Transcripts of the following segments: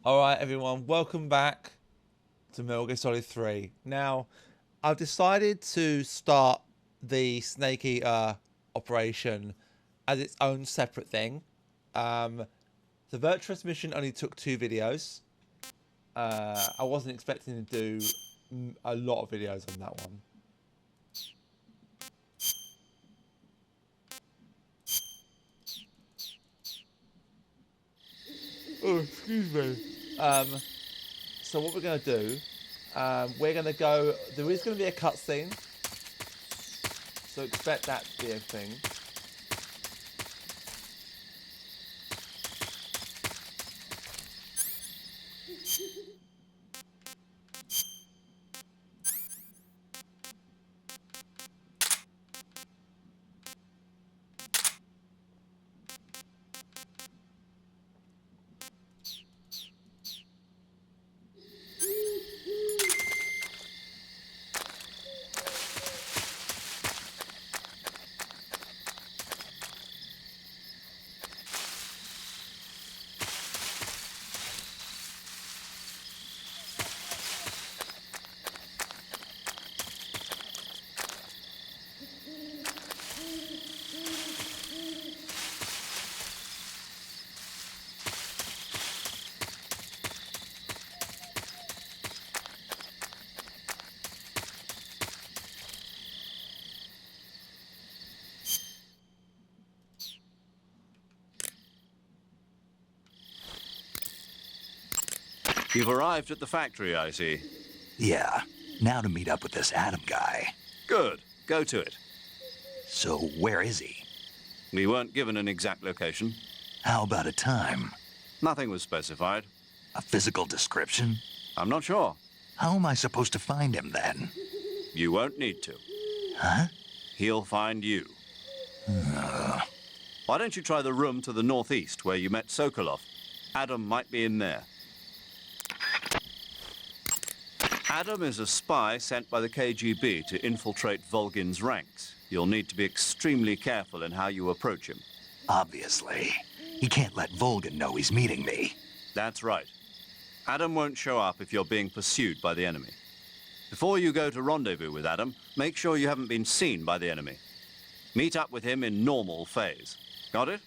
Alright everyone, welcome back to Metal Gear Solid 3. Now, I've decided to start the Snake Eater operation as its own separate thing. The Virtuous mission only took 2 videos. I wasn't expecting to do a lot of videos on that one. Oh, excuse me. So what we're going to do, we're going to go, there is going to be a cutscene, so expect that to be a thing. You've arrived at the factory, I see. Yeah, now to meet up with this Adam guy. Good. Go to it. So where is he? We weren't given an exact location. How about a time? Nothing was specified. A physical description? I'm not sure. How am I supposed to find him then? You won't need to. Huh? He'll find you. Why don't you try the room to the northeast where you met Sokolov? Adam might be in there. Adam is a spy sent by the KGB to infiltrate Volgin's ranks. You'll need to be extremely careful in how you approach him. Obviously. He can't let Volgin know he's meeting me. That's right. Adam won't show up if you're being pursued by the enemy. Before you go to rendezvous with Adam, make sure you haven't been seen by the enemy. Meet up with him in normal phase. Got it?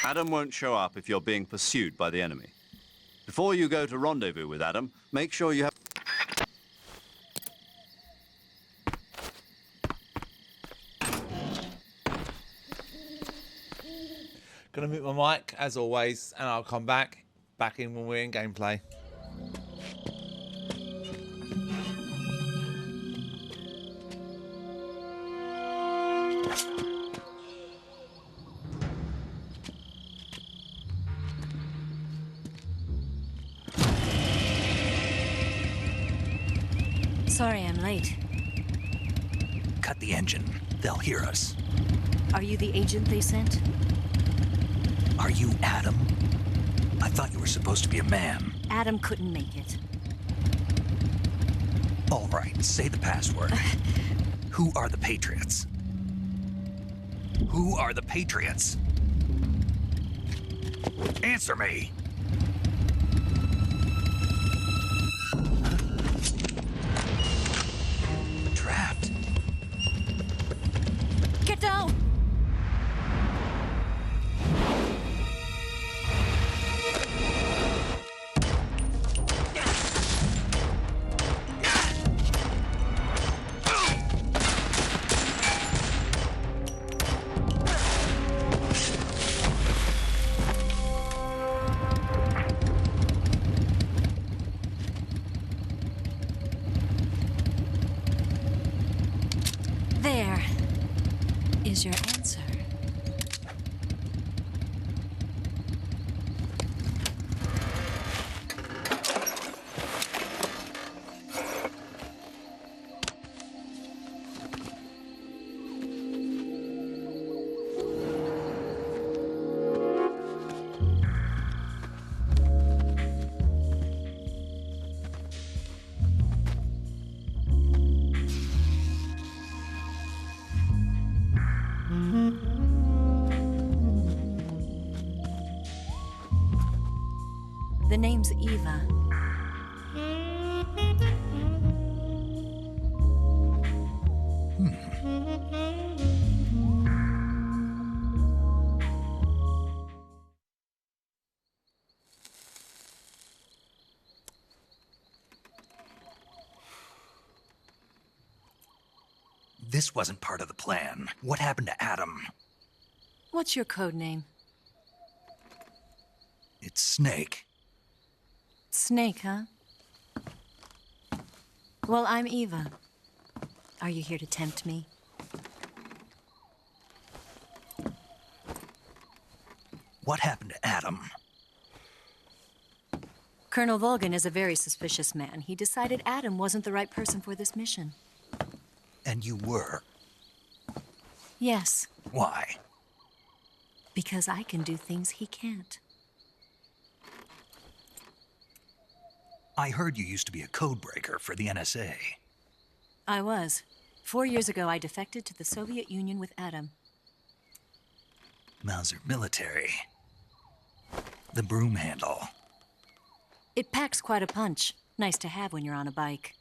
Adam won't show up if you're being pursued by the enemy. Before you go to rendezvous with Adam, make sure you have... Gonna mute my mic as always, and I'll come back in when we're in gameplay. Sorry I'm late. Cut the engine. They'll hear us. Are you the agent they sent? Are you Adam? I thought you were supposed to be a man. Adam couldn't make it. All right, say the password. Who are the Patriots? Who are the Patriots? Answer me! Trapped. Get down! There is your answer. The name's Eva. This wasn't part of the plan. What happened to Adam? What's your code name? It's Snake. Snake, huh? Well, I'm Eva. Are you here to tempt me? What happened to Adam? Colonel Volgan is a very suspicious man. He decided Adam wasn't the right person for this mission. And you were. Yes, Why? because I can do things he can't. I heard you used to be a codebreaker for the NSA. I was. 4 years ago, I defected to the Soviet Union with Adam. Mauser military. The broom handle. It packs quite a punch. Nice to have when you're on a bike.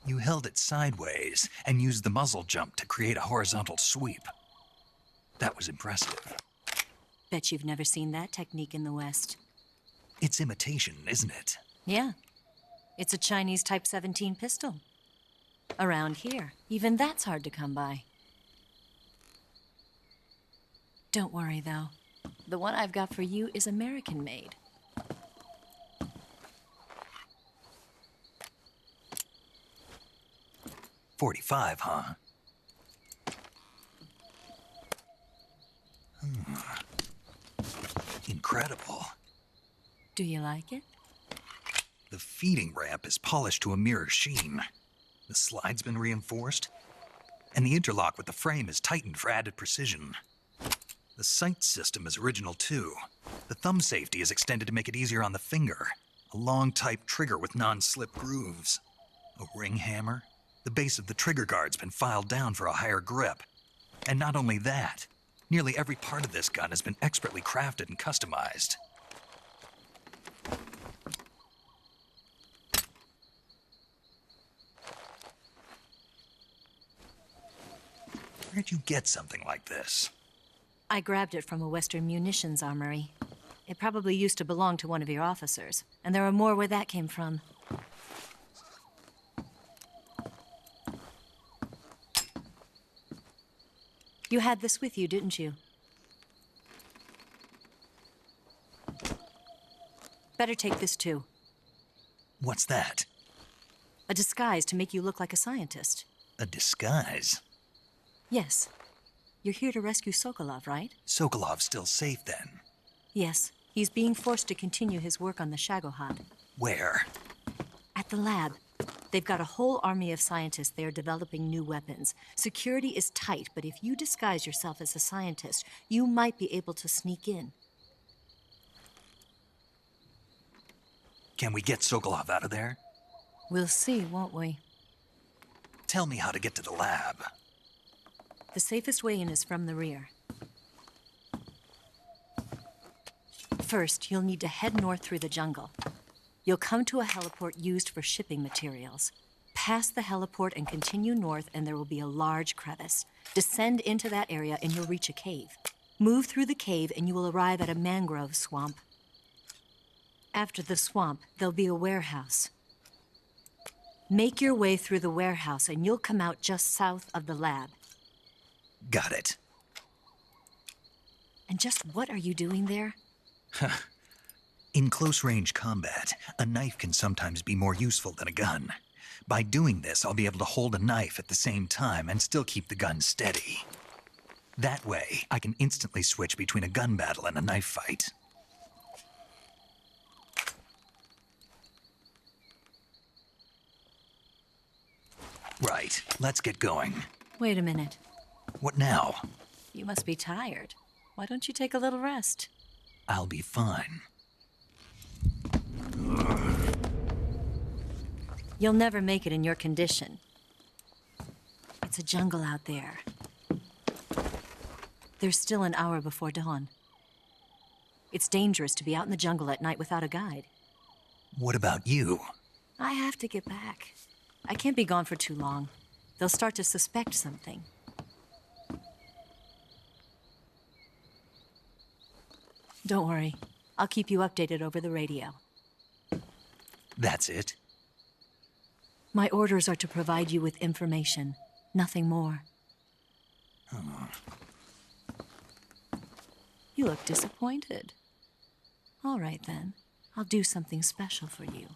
You held it sideways and used the muzzle jump to create a horizontal sweep. That was impressive. Bet you've never seen that technique in the West. It's imitation, isn't it? Yeah. It's a Chinese Type 17 pistol. Around here, even that's hard to come by. Don't worry, though. The one I've got for you is American-made. .45, huh? Incredible. Do you like it? The feeding ramp is polished to a mirror sheen. The slide's been reinforced, and the interlock with the frame is tightened for added precision. The sight system is original too. The thumb safety is extended to make it easier on the finger. A long type trigger with non-slip grooves. A ring hammer. The base of the trigger guard's been filed down for a higher grip. And not only that, nearly every part of this gun has been expertly crafted and customized. Where'd you get something like this? I grabbed it from a Western munitions armory. It probably used to belong to one of your officers, and there are more where that came from. You had this with you, didn't you? Better take this too. What's that? A disguise to make you look like a scientist. A disguise? Yes. You're here to rescue Sokolov, right? Sokolov's still safe then. Yes. He's being forced to continue his work on the Shagohod. Where? At the lab. They've got a whole army of scientists there developing new weapons. Security is tight, but if you disguise yourself as a scientist, you might be able to sneak in. Can we get Sokolov out of there? We'll see, won't we? Tell me how to get to the lab. The safest way in is from the rear. First, you'll need to head north through the jungle. You'll come to a heliport used for shipping materials. Pass the heliport and continue north, and there will be a large crevice. Descend into that area and you'll reach a cave. Move through the cave and you will arrive at a mangrove swamp. After the swamp, there'll be a warehouse. Make your way through the warehouse and you'll come out just south of the lab. Got it. And just what are you doing there? In close-range combat, a knife can sometimes be more useful than a gun. By doing this, I'll be able to hold a knife at the same time and still keep the gun steady. That way, I can instantly switch between a gun battle and a knife fight. Right, let's get going. Wait a minute. What now? You must be tired. Why don't you take a little rest? I'll be fine. You'll never make it in your condition. It's a jungle out there. There's still an hour before dawn. It's dangerous to be out in the jungle at night without a guide. What about you? I have to get back. I can't be gone for too long. They'll start to suspect something. Don't worry. I'll keep you updated over the radio. That's it? My orders are to provide you with information, nothing more. You look disappointed. All right, then. I'll do something special for you.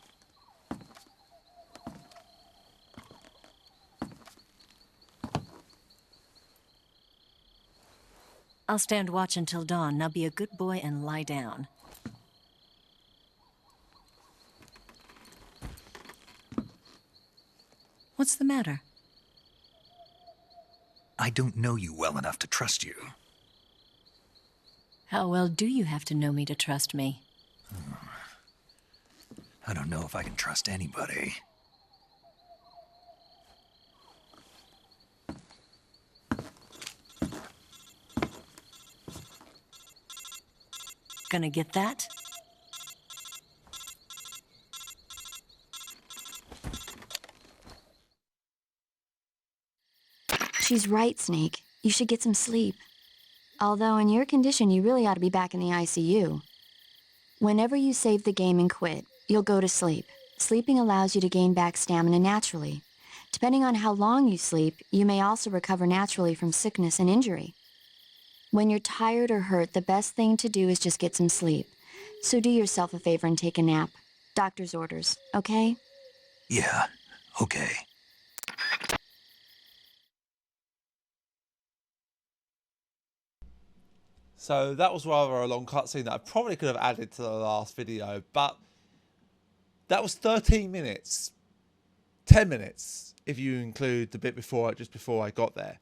I'll stand watch until dawn. Now be a good boy and lie down. What's the matter? I don't know you well enough to trust you. How well do you have to know me to trust me? I don't know if I can trust anybody. Gonna get that? She's right, Snake. You should get some sleep. Although in your condition, you really ought to be back in the ICU. Whenever you save the game and quit, you'll go to sleep. Sleeping allows you to gain back stamina naturally. Depending on how long you sleep, you may also recover naturally from sickness and injury. When you're tired or hurt, the best thing to do is just get some sleep. So do yourself a favor and take a nap. Doctor's orders, okay? Yeah, okay. So that was rather a long cutscene that I probably could have added to the last video, but that was 13 minutes. 10 minutes, if you include the bit before, just before I got there.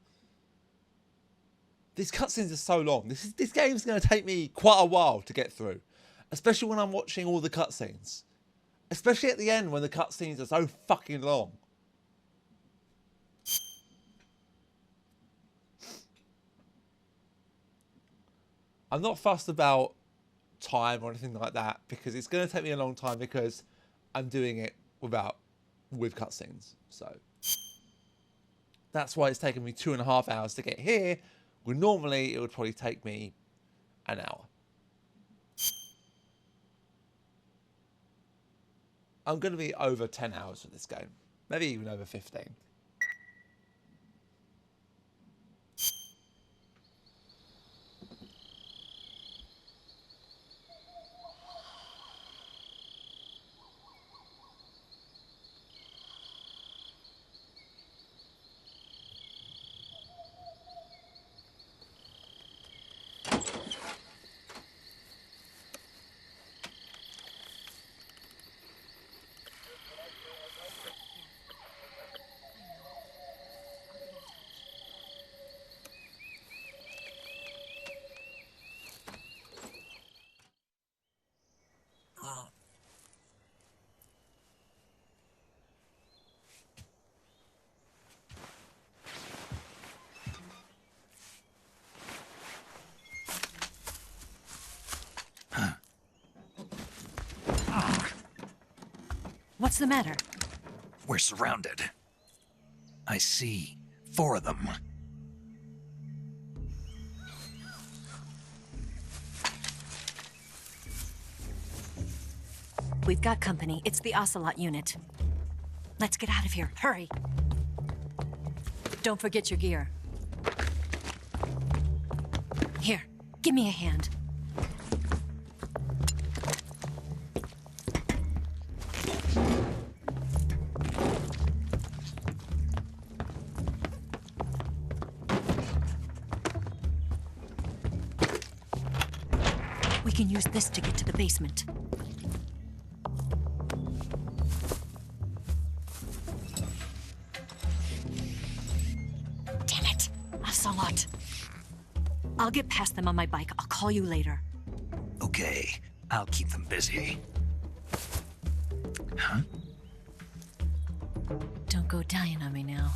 These cutscenes are so long. This game's going to take me quite a while to get through, especially when I'm watching all the cutscenes. Especially at the end when the cutscenes are so fucking long. I'm not fussed about time or anything like that because it's going to take me a long time because I'm doing it with cutscenes. So that's why it's taken me 2.5 hours to get here, when normally it would probably take me an hour. I'm going to be over 10 hours for this game, maybe even over 15. What's the matter? We're surrounded. I see 4 of them. We've got company. It's the Ocelot unit. Let's get out of here. Hurry. Don't forget your gear. Here, give me a hand. We can use this to get to the basement. Damn it, Ocelot. I'll get past them on my bike. I'll call you later. Okay, I'll keep them busy. Huh? Don't go dying on me now.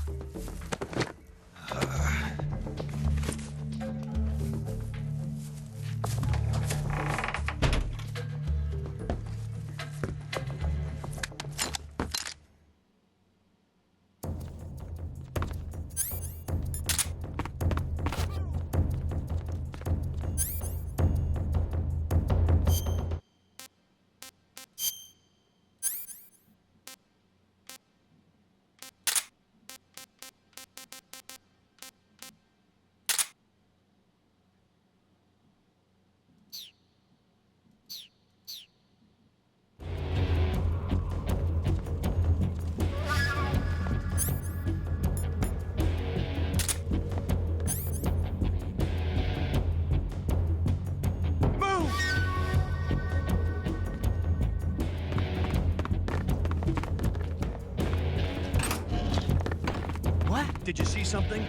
Did you see something?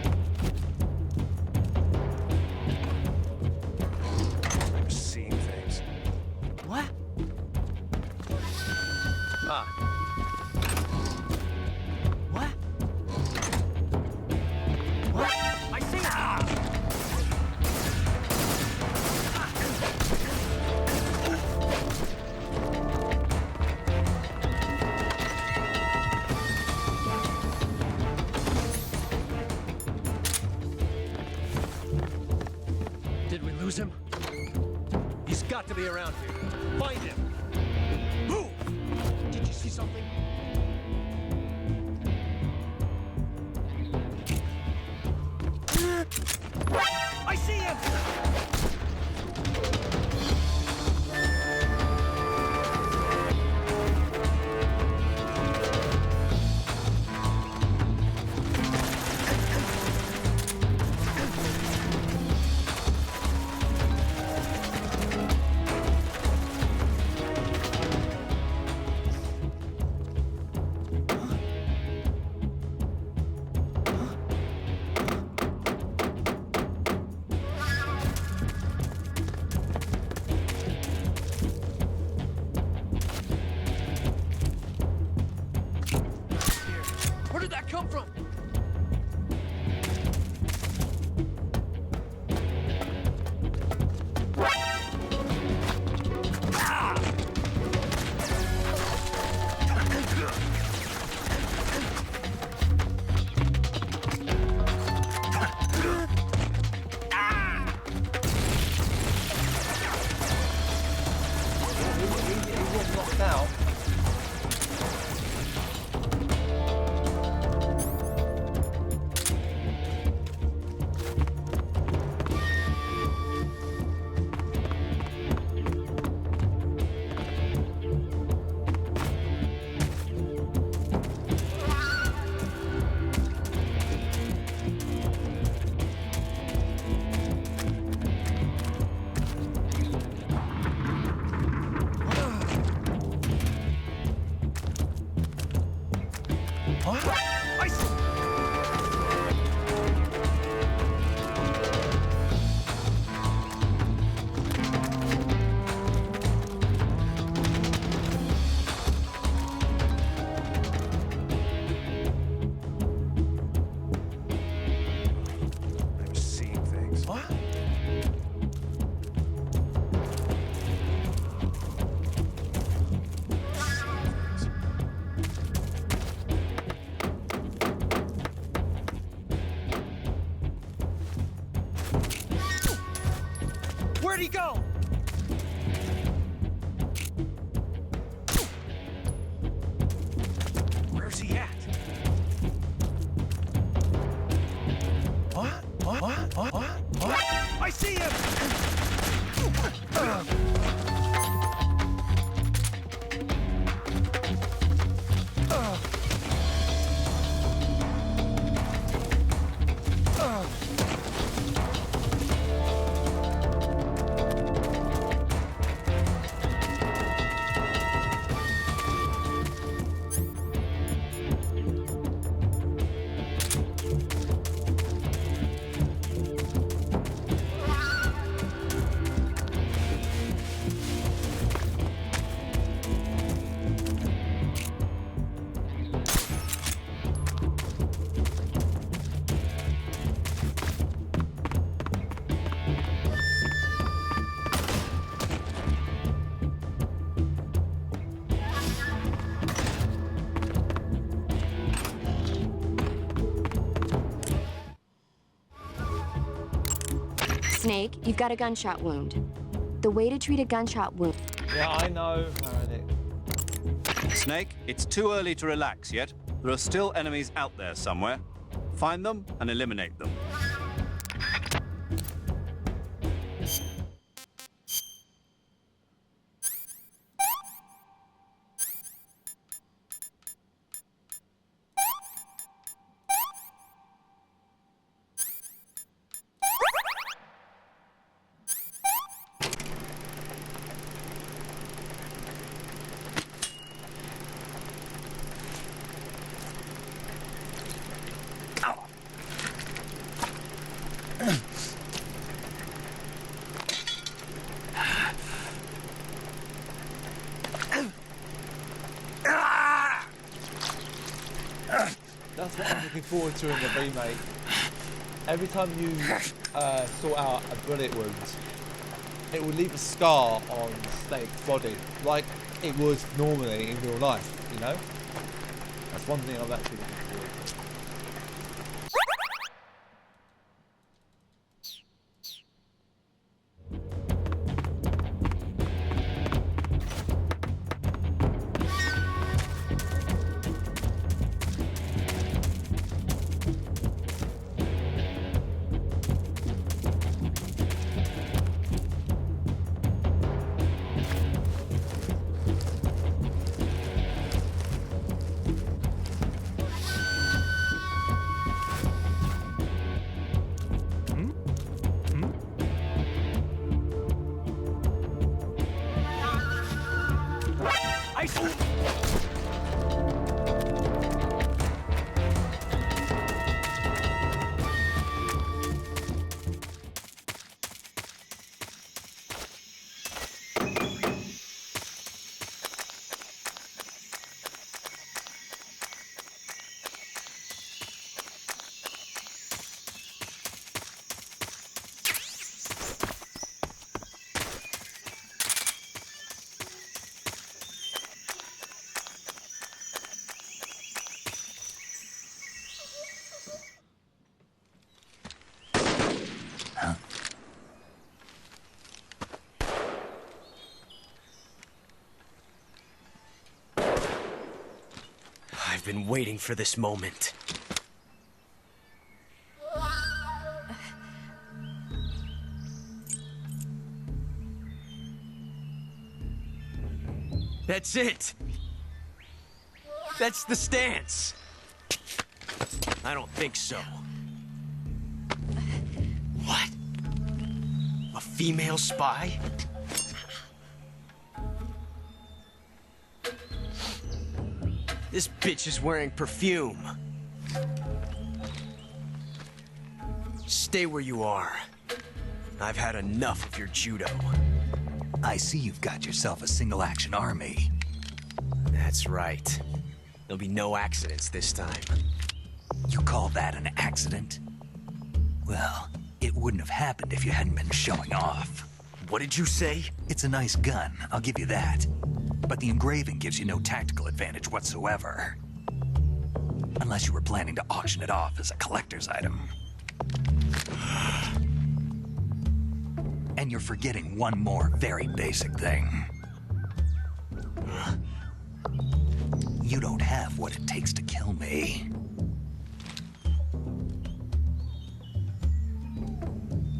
I'm seeing things. What? Ah. What? What? I see it! Did we lose him? He's got to be around here. Find him! Move! Did you see something? I see him! Where did that come from? He's knocked out. I see. I'm seeing things. What? go! Where's he at? What? I see him! Snake, you've got a gunshot wound. The way to treat a gunshot wound... Yeah, I know, Meredith. Snake, it's too early to relax yet. There are still enemies out there somewhere. Find them and eliminate them. That's what I'm looking forward to in the remake. Every time you sort out a bullet wound, it will leave a scar on Snake's body, like it would normally in real life, you know? That's one thing I'm actually looking forward to. I've been waiting for this moment. That's it! That's the stance! I don't think so. What? A female spy? This bitch is wearing perfume. Stay where you are. I've had enough of your judo. I see you've got yourself a single-action army. That's right. There'll be no accidents this time. You call that an accident? Well, it wouldn't have happened if you hadn't been showing off. What did you say? It's a nice gun, I'll give you that. But the engraving gives you no tactical advantage whatsoever. Unless you were planning to auction it off as a collector's item. And you're forgetting one more very basic thing. You don't have what it takes to kill me.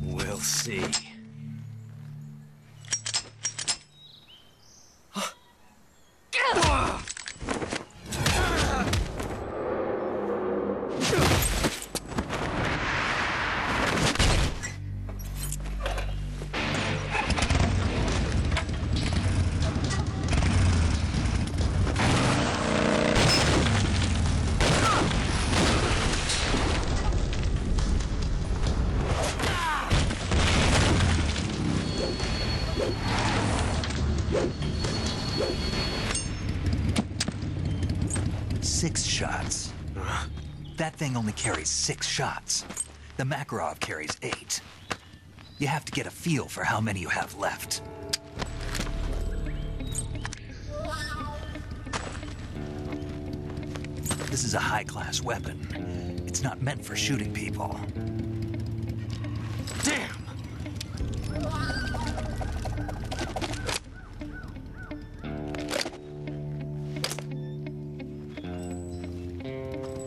We'll see. Six shots. That thing only carries 6 shots. The Makarov carries 8. You have to get a feel for how many you have left. This is a high-class weapon. It's not meant for shooting people. Damn!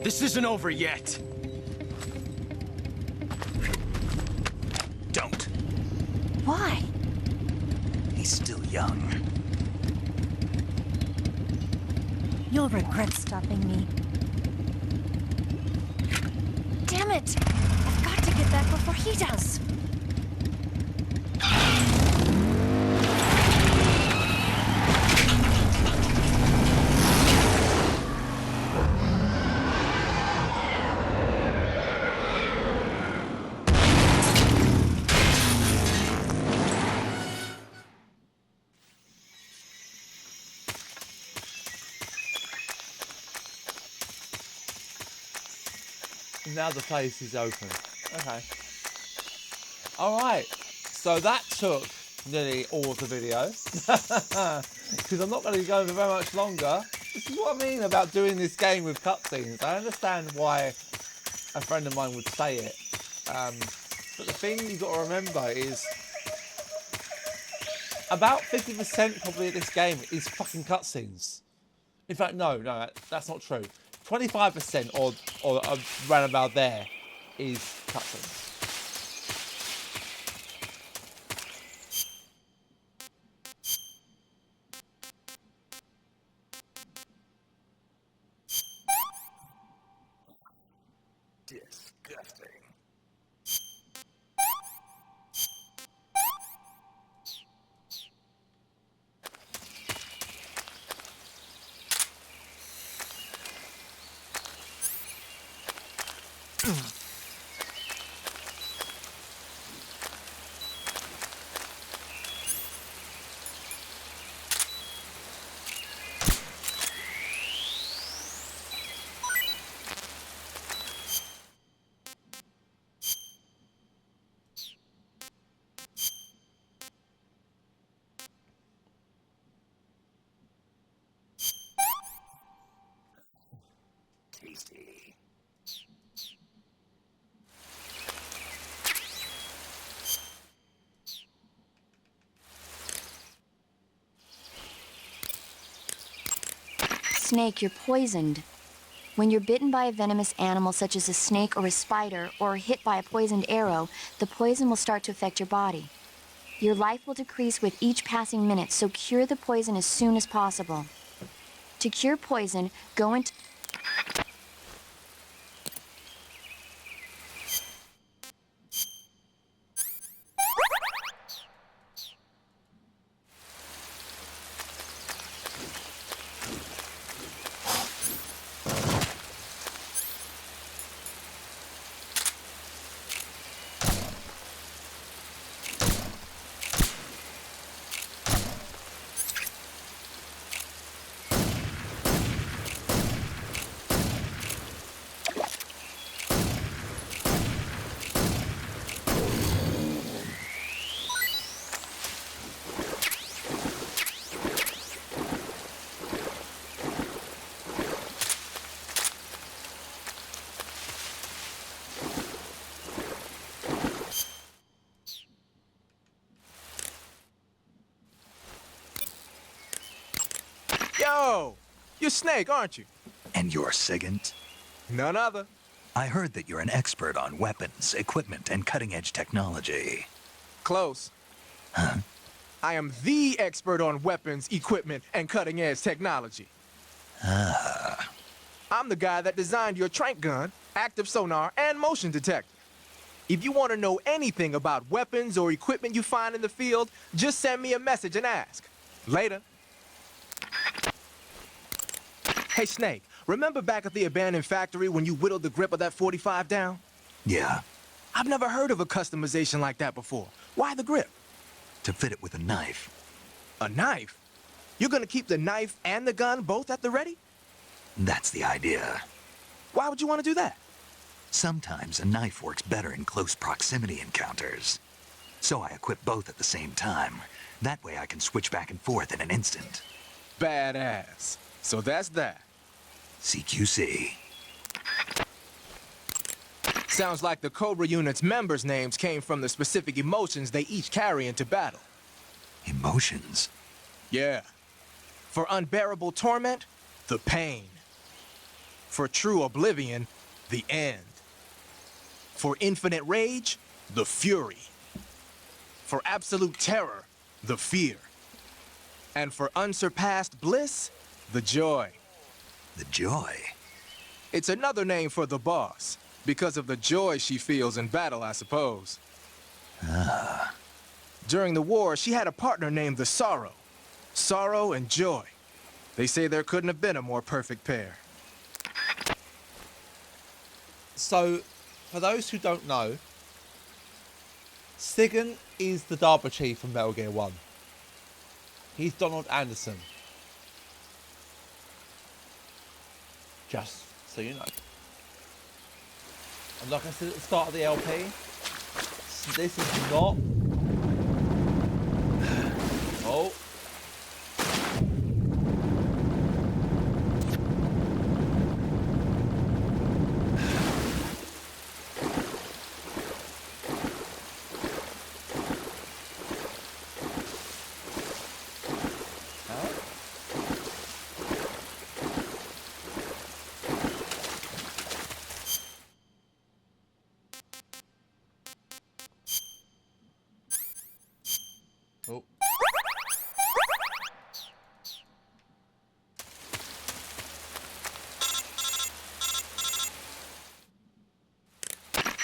This isn't over yet. Don't. Why? He's still young. You'll regret stopping me. Damn it! I've got to get back before he does. Now the place is open. Okay. Alright. So that took nearly all of the video. Because I'm not going to be going for very much longer. This is what I mean about doing this game with cutscenes. I understand why a friend of mine would say it. But the thing you've got to remember is about 50% probably of this game is fucking cutscenes. In fact, no, that's not true. 25% or around about there is cutscenes. Disgusting. Tasty. Snake, you're poisoned. When you're bitten by a venomous animal such as a snake or a spider, or hit by a poisoned arrow, the poison will start to affect your body. Your life will decrease with each passing minute, so cure the poison as soon as possible. To cure poison, go into... Yo, you're Snake, aren't you? And you're Sigint? None other. I heard that you're an expert on weapons, equipment, and cutting-edge technology. Close. Huh? I am the expert on weapons, equipment, and cutting-edge technology. Ah. I'm the guy that designed your trank gun, active sonar, and motion detector. If you want to know anything about weapons or equipment you find in the field, just send me a message and ask. Later. Hey, Snake, remember back at the abandoned factory when you whittled the grip of that 45 down? Yeah, I've never heard of a customization like that before. Why the grip? to fit it with a knife. A knife? You're gonna keep the knife and the gun both at the ready? That's the idea. Why would you want to do that? Sometimes a knife works better in close proximity encounters. So I equip both at the same time. That way I can switch back and forth in an instant. Badass. So that's that. CQC. Sounds like the Cobra unit's members' names came from the specific emotions they each carry into battle. Emotions? Yeah. For unbearable torment, the pain. For true oblivion, the end. For infinite rage, the fury. For absolute terror, the fear. And for unsurpassed bliss, the joy. The joy? It's another name for the boss, because of the joy she feels in battle, I suppose. Ah. During the war, she had a partner named the Sorrow. Sorrow and joy. They say there couldn't have been a more perfect pair. So, for those who don't know, Sigint is the Darba Chief from Metal Gear 1. He's Donald Anderson. Just so you know. And like I said at the start of the LP, this is not... Oh. Oh.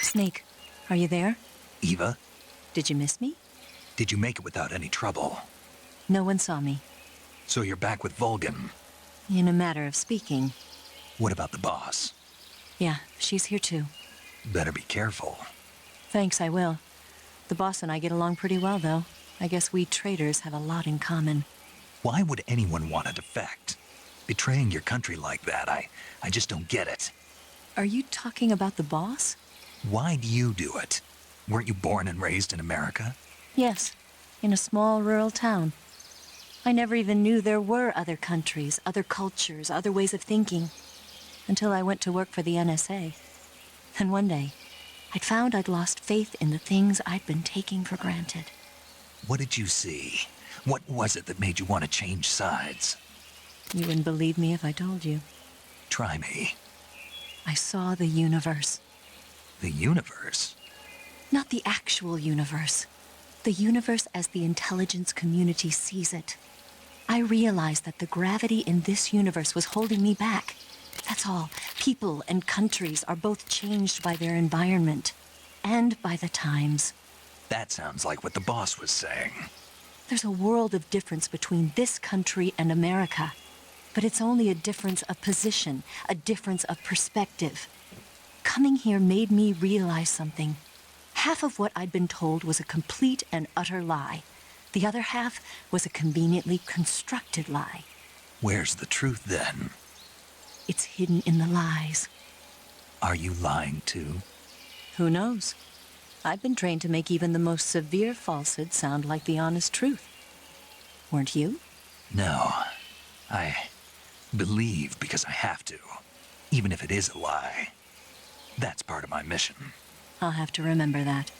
Snake, are you there? Eva, Did you miss me? did you make it without any trouble? No one saw me. So you're back with Vulcan. In a matter of speaking. What about the boss? Yeah, she's here too. Better be careful. Thanks, I will. The boss and I get along pretty well, though. I guess we traitors have a lot in common. Why would anyone want to defect? Betraying your country like that, I just don't get it. Are you talking about the boss? Why do you do it? Weren't you born and raised in America? Yes, in a small rural town. I never even knew there were other countries, other cultures, other ways of thinking, until I went to work for the NSA. Then one day, I'd found I'd lost faith in the things I'd been taking for granted. What did you see? What was it that made you want to change sides? You wouldn't believe me if I told you. Try me. I saw the universe. The universe? Not the actual universe. The universe as the intelligence community sees it. I realized that the gravity in this universe was holding me back. That's all. People and countries are both changed by their environment and by the times. That sounds like what the boss was saying. There's a world of difference between this country and America. But it's only a difference of position, a difference of perspective. Coming here made me realize something. Half of what I'd been told was a complete and utter lie. The other half was a conveniently constructed lie. Where's the truth then? It's hidden in the lies. Are you lying too? Who knows? I've been trained to make even the most severe falsehood sound like the honest truth. Weren't you? No. I believe because I have to, even if it is a lie. That's part of my mission. I'll have to remember that.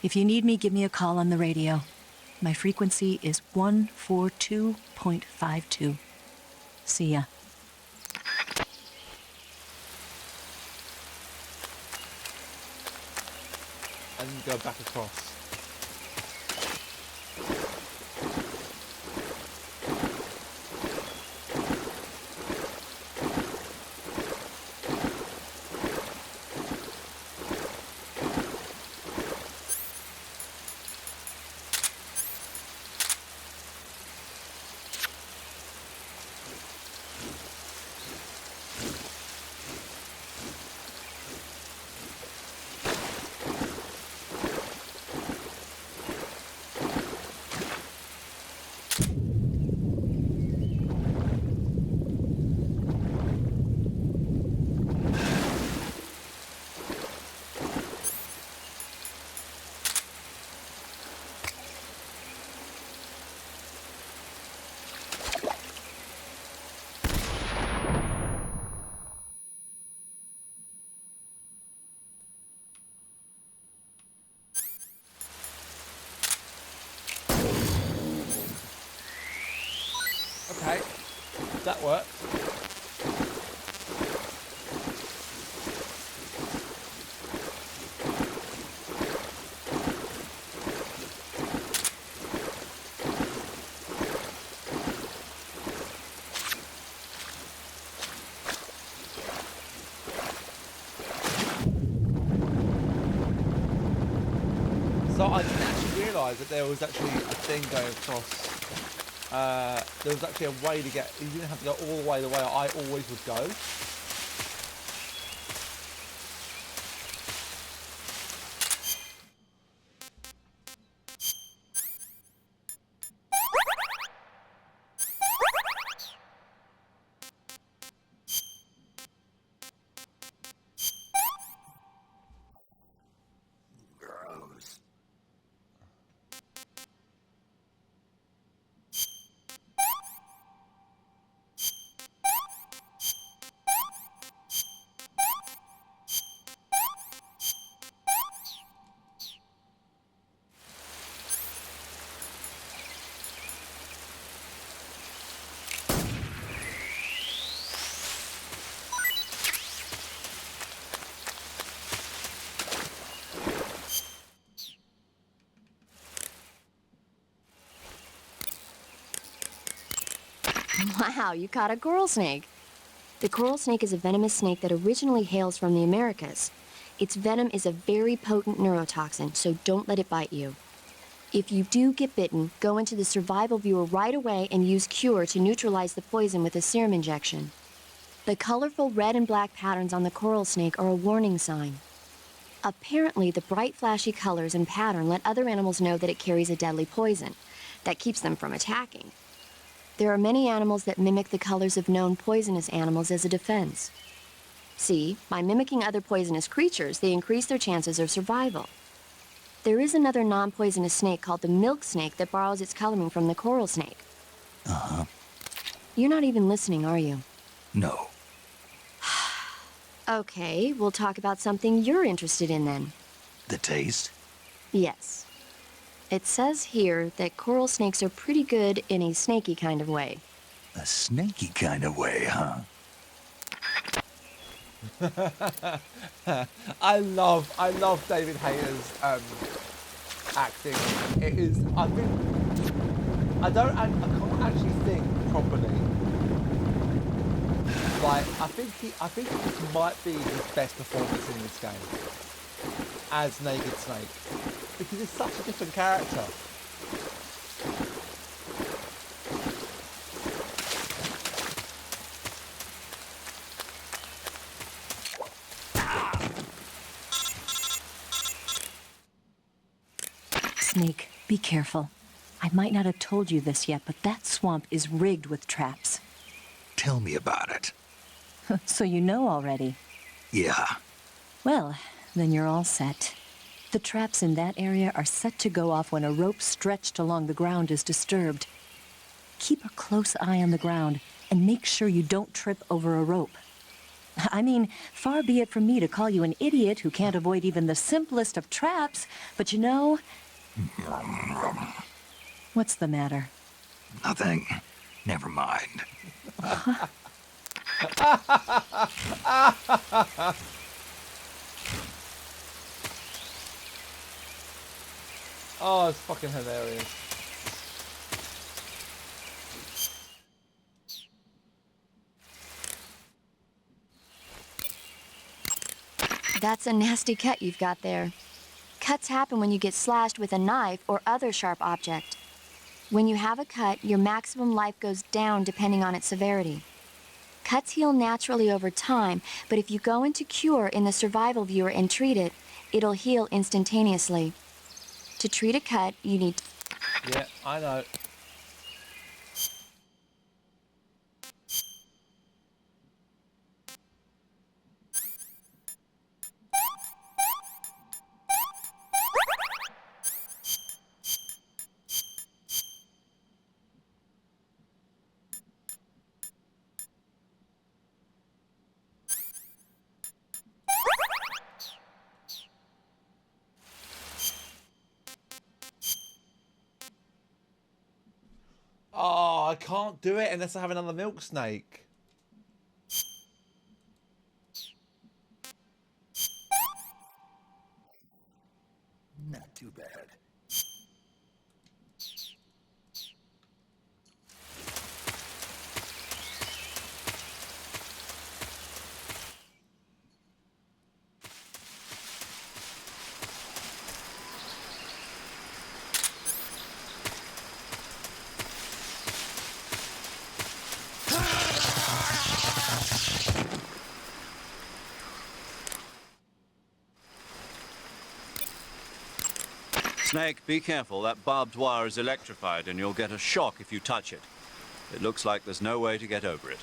If you need me, give me a call on the radio. My frequency is 142.52. See ya. And go back across. Okay, that worked. So I didn't actually realise that there was actually a thing going across. There was actually a way to get. You didn't have to go all the way I always would go. Wow, you caught a coral snake. The coral snake is a venomous snake that originally hails from the Americas. Its venom is a very potent neurotoxin, so don't let it bite you. If you do get bitten, go into the survival viewer right away and use Cure to neutralize the poison with a serum injection. The colorful red and black patterns on the coral snake are a warning sign. Apparently, the bright flashy colors and pattern let other animals know that it carries a deadly poison that keeps them from attacking. There are many animals that mimic the colors of known poisonous animals as a defense. See, by mimicking other poisonous creatures, they increase their chances of survival. There is another non-poisonous snake called the milk snake that borrows its coloring from the coral snake. Uh-huh. You're not even listening, are you? No. Okay, we'll talk about something you're interested in then. The taste? Yes. It says here that coral snakes are pretty good in a snaky kind of way. A snaky kind of way, huh? I love David Hayter's acting. It is. I can't actually think properly. Like I think this might be his best performance in this game as Naked Snake, because it's such a different character. Snake, be careful. I might not have told you this yet, but that swamp is rigged with traps. Tell me about it. So you know already. Yeah. Well, then you're all set. The traps in that area are set to go off when a rope stretched along the ground is disturbed. Keep a close eye on the ground and make sure you don't trip over a rope. I mean, far be it from me to call you an idiot who can't avoid even the simplest of traps, but you know... What's the matter? Nothing. Never mind. Oh, it's fucking hilarious. That's a nasty cut you've got there. Cuts happen when you get slashed with a knife or other sharp object. When you have a cut, your maximum life goes down depending on its severity. Cuts heal naturally over time, but if you go into Cure in the survival viewer and treat it, it'll heal instantaneously. To treat a cut, you need... Yeah, I know. Oh, I can't do it unless I have another milk snake. Not too bad. Snake, be careful. That barbed wire is electrified and you'll get a shock if you touch it. It looks like there's no way to get over it.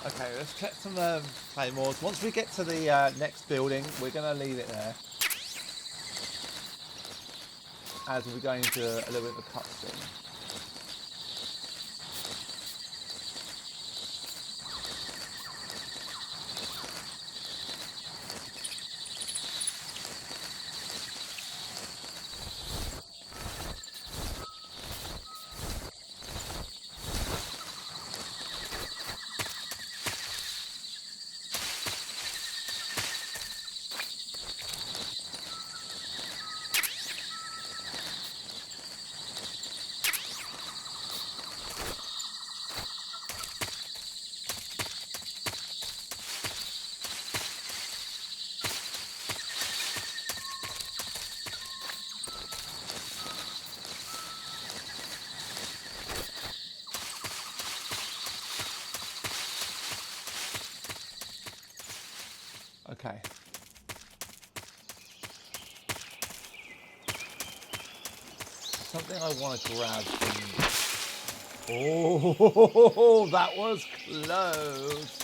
Okay, let's collect some claymores. Once we get to the next building, we're going to leave it there. As we'll be going into a little bit of a cutscene. Okay. Something I want to grab from... Oh, that was close.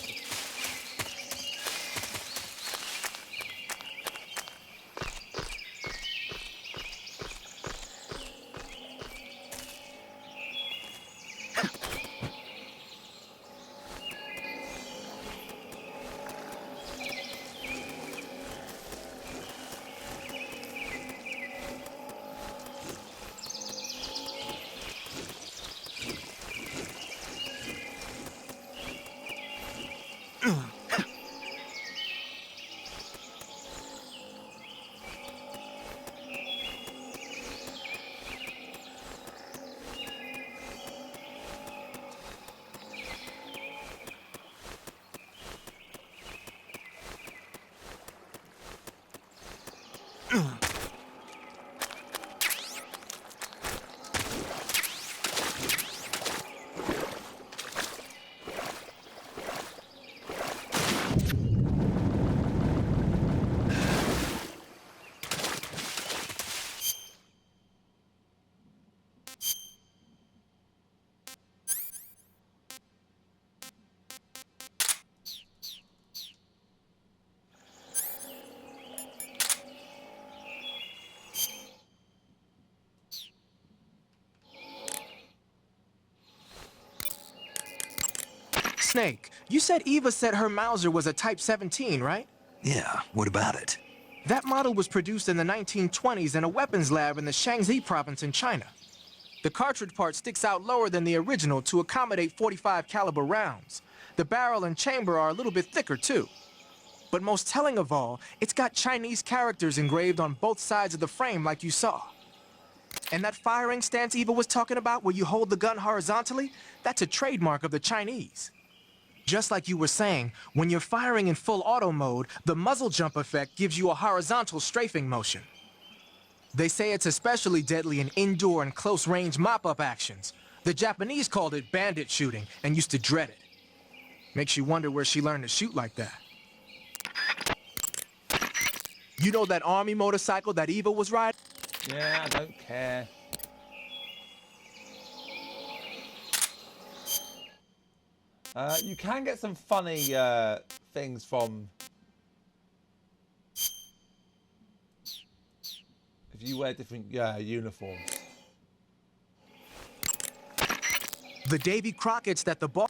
Snake, you said Eva said her Mauser was a Type 17, right? Yeah, what about it? That model was produced in the 1920s in a weapons lab in the Shaanxi province in China. The cartridge part sticks out lower than the original to accommodate 45 caliber rounds. The barrel and chamber are a little bit thicker too. But most telling of all, it's got Chinese characters engraved on both sides of the frame like you saw. And that firing stance Eva was talking about where you hold the gun horizontally, that's a trademark of the Chinese. Just like you were saying, when you're firing in full auto mode, the muzzle jump effect gives you a horizontal strafing motion. They say it's especially deadly in indoor and close-range mop-up actions. The Japanese called it bandit shooting and used to dread it. Makes you wonder where she learned to shoot like that. You know that army motorcycle that Eva was riding? Yeah, I don't care. You can get some funny things from if you wear different uniforms. The Davy Crockett's that the boss...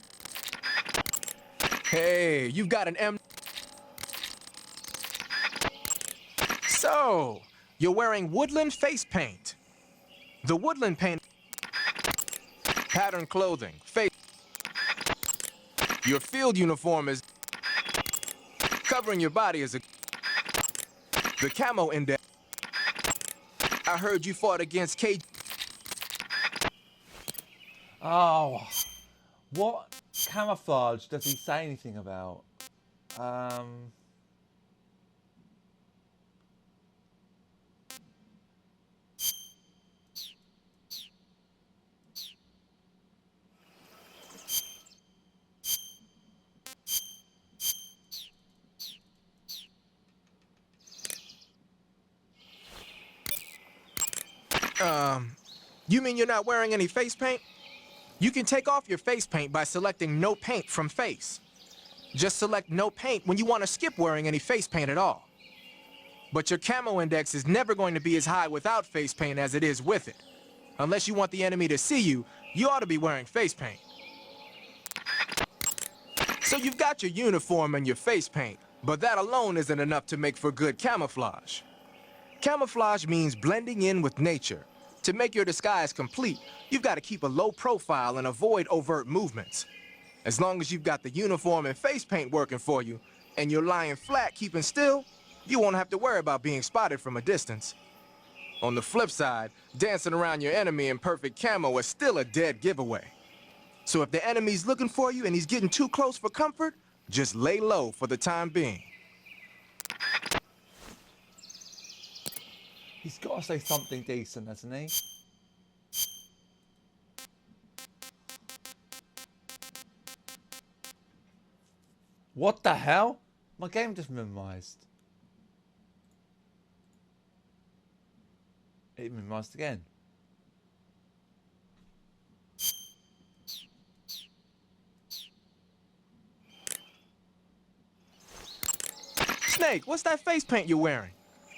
Hey, you've got an M... So, you're wearing woodland face paint. The woodland paint... Pattern clothing, face... Your field uniform is... Covering your body is a... The camo index... I heard you fought against K... Oh, what camouflage does he say anything about? You mean you're not wearing any face paint? You can take off your face paint by selecting no paint from face. Just select no paint when you want to skip wearing any face paint at all. But your camo index is never going to be as high without face paint as it is with it. Unless you want the enemy to see you, you ought to be wearing face paint. So you've got your uniform and your face paint, but that alone isn't enough to make for good camouflage. Camouflage means blending in with nature. To make your disguise complete, you've got to keep a low profile and avoid overt movements. As long as you've got the uniform and face paint working for you, and you're lying flat keeping still, you won't have to worry about being spotted from a distance. On the flip side, dancing around your enemy in perfect camo is still a dead giveaway. So if the enemy's looking for you and he's getting too close for comfort, just lay low for the time being. He's got to say something decent, hasn't he? What the hell? My game just minimized. It minimized again. Snake, what's that face paint you're wearing?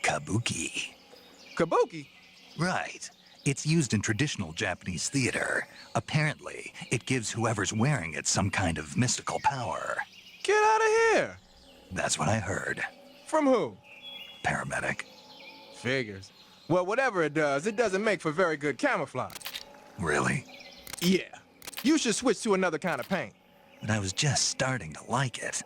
Kabuki. Kabuki? Right. It's used in traditional Japanese theater. Apparently, it gives whoever's wearing it some kind of mystical power. Get out of here! That's what I heard. From who? Paramedic. Figures. Well, whatever it doesn't make for very good camouflage. Really? Yeah. You should switch to another kind of paint. But I was just starting to like it.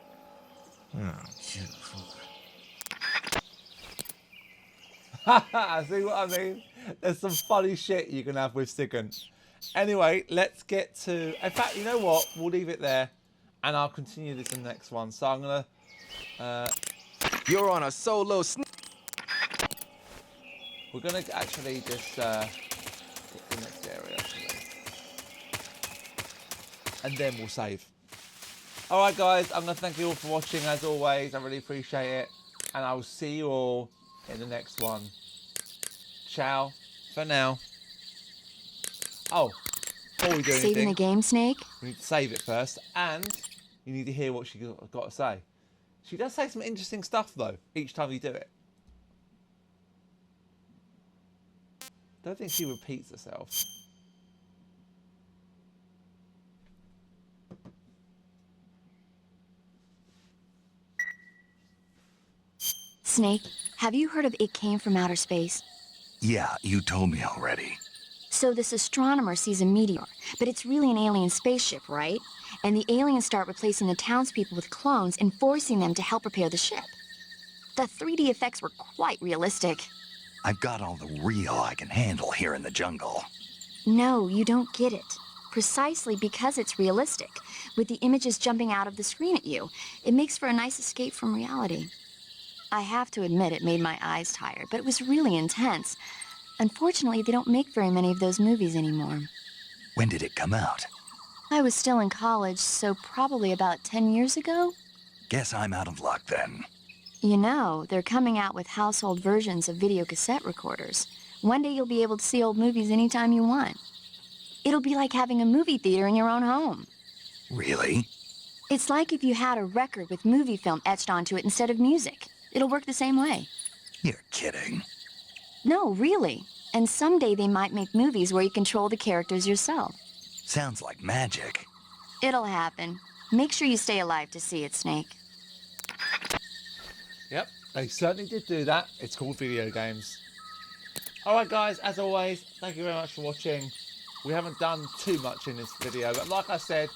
See what I mean? There's some funny shit you can have with Sticken. Anyway, let's get to... In fact, you know what? We'll leave it there. And I'll continue this in the next one. So I'm going to... You're on a solo We're going to actually just... get the next area. And then we'll save. Alright guys, I'm going to thank you all for watching as always. I really appreciate it. And I will see you all in the next one. Ciao for now. Oh, before we do anything, Saving the game, Snake? we need to save it first, and you need to hear what she got to say. She does say some interesting stuff though each time you do it. Don't think she repeats herself. Snake, have you heard of It Came from Outer Space? Yeah, you told me already. So this astronomer sees a meteor, but it's really an alien spaceship, right? And the aliens start replacing the townspeople with clones and forcing them to help repair the ship. The 3D effects were quite realistic. I've got all the real I can handle here in the jungle. No, you don't get it. Precisely because it's realistic, with the images jumping out of the screen at you, it makes for a nice escape from reality. I have to admit it made my eyes tired, but it was really intense. Unfortunately, they don't make very many of those movies anymore. When did it come out? I was still in college, so probably about 10 years ago. Guess I'm out of luck then. You know, they're coming out with household versions of video cassette recorders. One day you'll be able to see old movies anytime you want. It'll be like having a movie theater in your own home. Really? It's like if you had a record with movie film etched onto it instead of music. It'll work the same way. You're kidding. No, really. And someday they might make movies where you control the characters yourself. Sounds like magic. It'll happen. Make sure you stay alive to see it, Snake. Yep, they certainly did do that. It's called video games. Alright guys, as always, thank you very much for watching. We haven't done too much in this video, but like I said,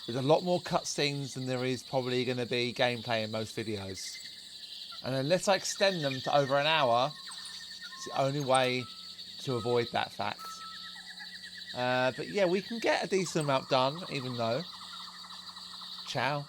there's a lot more cutscenes than there is probably going to be gameplay in most videos. And unless I extend them to over an hour, it's the only way to avoid that fact. But yeah, we can get a decent amount done, even though. Ciao.